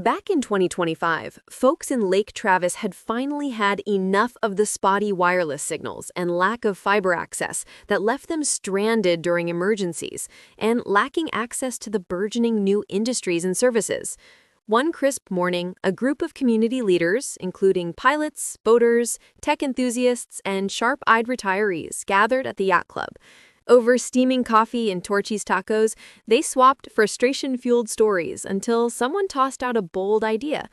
Back in 2025, folks in Lake Travis had finally had enough of the spotty wireless signals and lack of fiber access that left them stranded during emergencies and lacking access to the burgeoning new industries and services. One crisp morning, a group of community leaders, including pilots, boaters, tech enthusiasts, and sharp-eyed retirees, gathered at the yacht club. Over steaming coffee and Torchy's tacos, they swapped frustration-fueled stories until someone tossed out a bold idea.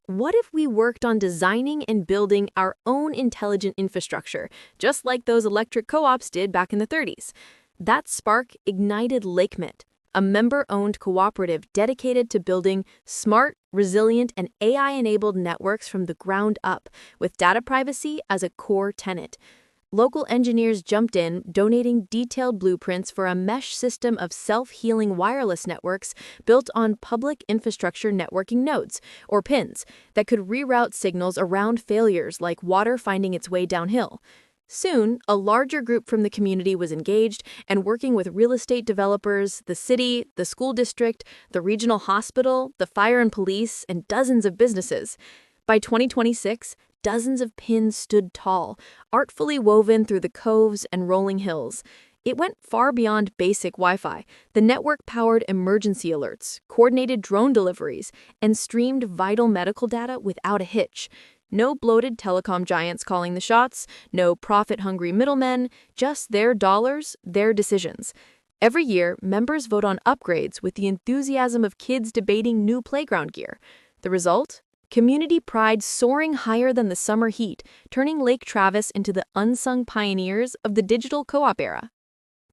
What if we worked on designing and building our own intelligent infrastructure, just like those electric co-ops did back in the 30s? That spark ignited LakeNet, a member-owned cooperative dedicated to building smart, resilient, and AI-enabled networks from the ground up, with data privacy as a core tenet. Local engineers jumped in, donating detailed blueprints for a mesh system of self-healing wireless networks built on public infrastructure networking nodes, or pins, that could reroute signals around failures like water finding its way downhill. Soon, a larger group from the community was engaged and working with real estate developers, the city, the school district, the regional hospital, the fire and police, and dozens of businesses. By 2026, dozens of pins stood tall, artfully woven through the coves and rolling hills. It went far beyond basic Wi-Fi. The network powered emergency alerts, coordinated drone deliveries, and streamed vital medical data without a hitch. No bloated telecom giants calling the shots, no profit-hungry middlemen, just their dollars, their decisions. Every year, members vote on upgrades with the enthusiasm of kids debating new playground gear. The result? Community pride soaring higher than the summer heat, turning Lake Travis into the unsung pioneers of the digital co-op era.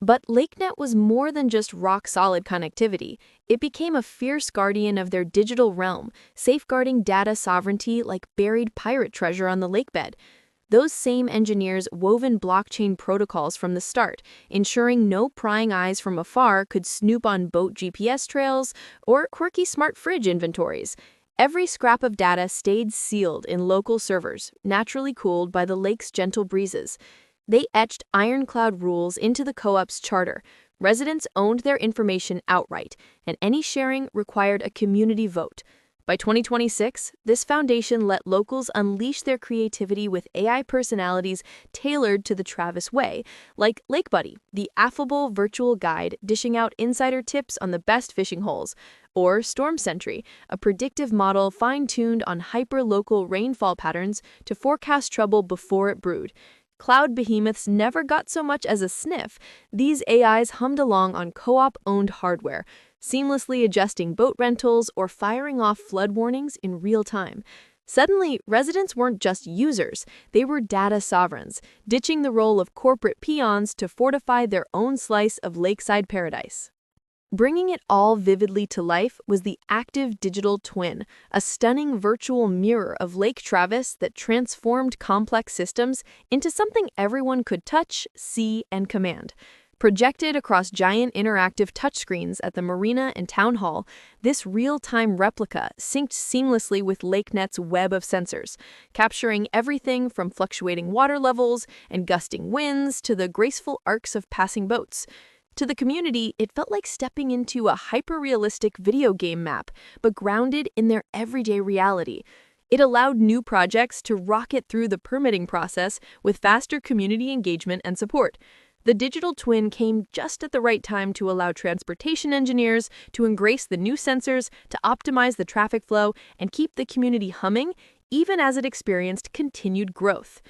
But LakeNet was more than just rock-solid connectivity. It became a fierce guardian of their digital realm, safeguarding data sovereignty like buried pirate treasure on the lakebed. Those same engineers wove in blockchain protocols from the start, ensuring no prying eyes from afar could snoop on boat GPS trails or quirky smart fridge inventories. Every scrap of data stayed sealed in local servers, naturally cooled by the lake's gentle breezes. They etched ironclad rules into the co-op's charter. Residents owned their information outright, and any sharing required a community vote. By 2026, this foundation let locals unleash their creativity with AI personalities tailored to the Travis way, like LakeBuddy, the affable virtual guide dishing out insider tips on the best fishing holes, or Storm Sentry, a predictive model fine-tuned on hyper-local rainfall patterns to forecast trouble before it brewed. Cloud behemoths never got so much as a sniff. These AIs hummed along on co-op-owned hardware, seamlessly adjusting boat rentals or firing off flood warnings in real time. Suddenly, residents weren't just users, they were data sovereigns, ditching the role of corporate peons to fortify their own slice of lakeside paradise. Bringing it all vividly to life was the active digital twin, a stunning virtual mirror of Lake Travis that transformed complex systems into something everyone could touch, see, and command. Projected across giant interactive touchscreens at the marina and town hall, this real-time replica synced seamlessly with LakeNet's web of sensors, capturing everything from fluctuating water levels and gusting winds to the graceful arcs of passing boats. To the community, it felt like stepping into a hyper-realistic video game map, but grounded in their everyday reality. It allowed new projects to rocket through the permitting process with faster community engagement and support. The digital twin came just at the right time to allow transportation engineers to embrace the new sensors, to optimize the traffic flow, and keep the community humming, even as it experienced continued growth.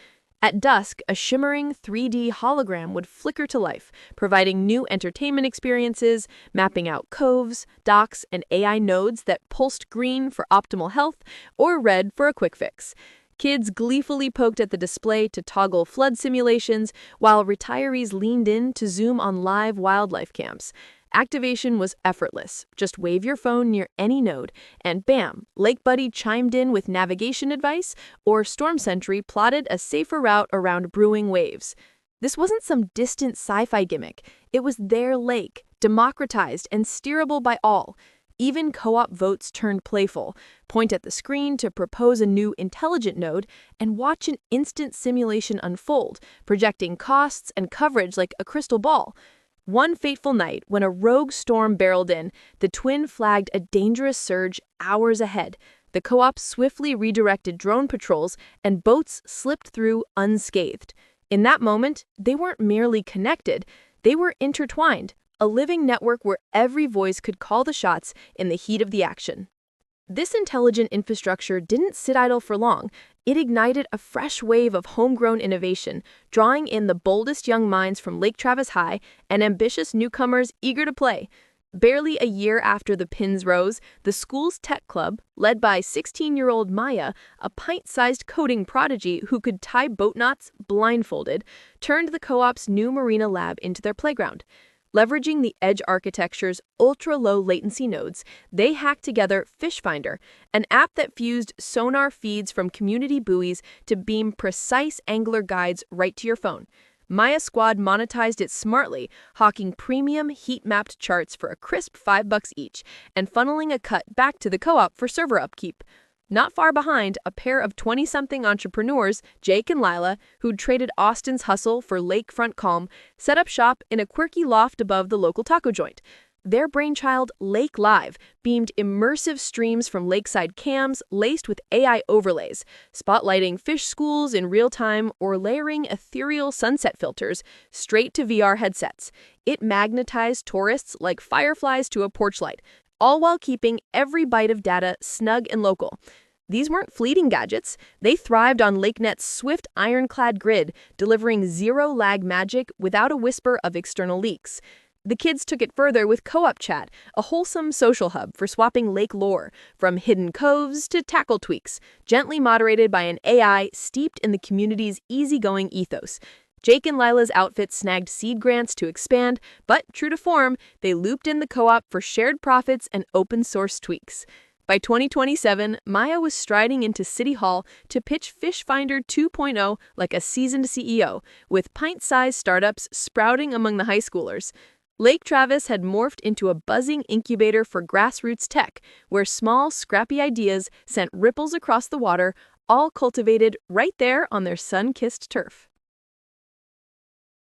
At dusk, a shimmering 3D hologram would flicker to life, providing new entertainment experiences, mapping out coves, docks, and AI nodes that pulsed green for optimal health or red for a quick fix. Kids gleefully poked at the display to toggle flood simulations, while retirees leaned in to zoom on live wildlife camps. Activation was effortless. Just wave your phone near any node, and bam, LakeBuddy chimed in with navigation advice, or Storm Sentry plotted a safer route around brewing waves. This wasn't some distant sci-fi gimmick. It was their lake, democratized and steerable by all. Even co-op votes turned playful. Point at the screen to propose a new intelligent node and watch an instant simulation unfold, projecting costs and coverage like a crystal ball. One fateful night, when a rogue storm barreled in, the twin flagged a dangerous surge hours ahead. The co-op swiftly redirected drone patrols, and boats slipped through unscathed. In that moment, they weren't merely connected, they were intertwined, a living network where every voice could call the shots in the heat of the action. This intelligent infrastructure didn't sit idle for long. It ignited a fresh wave of homegrown innovation, drawing in the boldest young minds from Lake Travis High and ambitious newcomers eager to play. Barely a year after the pins rose, the school's tech club, led by 16-year-old Maya, a pint-sized coding prodigy who could tie boat knots blindfolded, turned the co-op's new marina lab into their playground. Leveraging the Edge architecture's ultra-low latency nodes, they hacked together Fish Finder, an app that fused sonar feeds from community buoys to beam precise angler guides right to your phone. Maya Squad monetized it smartly, hawking premium heat-mapped charts for a crisp $5 each, and funneling a cut back to the co-op for server upkeep. Not far behind, a pair of 20-something entrepreneurs, Jake and Lila, who'd traded Austin's hustle for lakefront calm, set up shop in a quirky loft above the local taco joint. Their brainchild, Lake Live, beamed immersive streams from lakeside cams laced with AI overlays, spotlighting fish schools in real time or layering ethereal sunset filters straight to VR headsets. It magnetized tourists like fireflies to a porch light, all while keeping every byte of data snug and local. These weren't fleeting gadgets. They thrived on LakeNet's swift ironclad grid, delivering zero-lag magic without a whisper of external leaks. The kids took it further with Co-op Chat, a wholesome social hub for swapping lake lore, from hidden coves to tackle tweaks, gently moderated by an AI steeped in the community's easygoing ethos. Jake and Lila's outfit snagged seed grants to expand, but true to form, they looped in the co-op for shared profits and open-source tweaks. By 2027, Maya was striding into City Hall to pitch Fish Finder 2.0 like a seasoned CEO, with pint-sized startups sprouting among the high schoolers. Lake Travis had morphed into a buzzing incubator for grassroots tech, where small, scrappy ideas sent ripples across the water, all cultivated right there on their sun-kissed turf.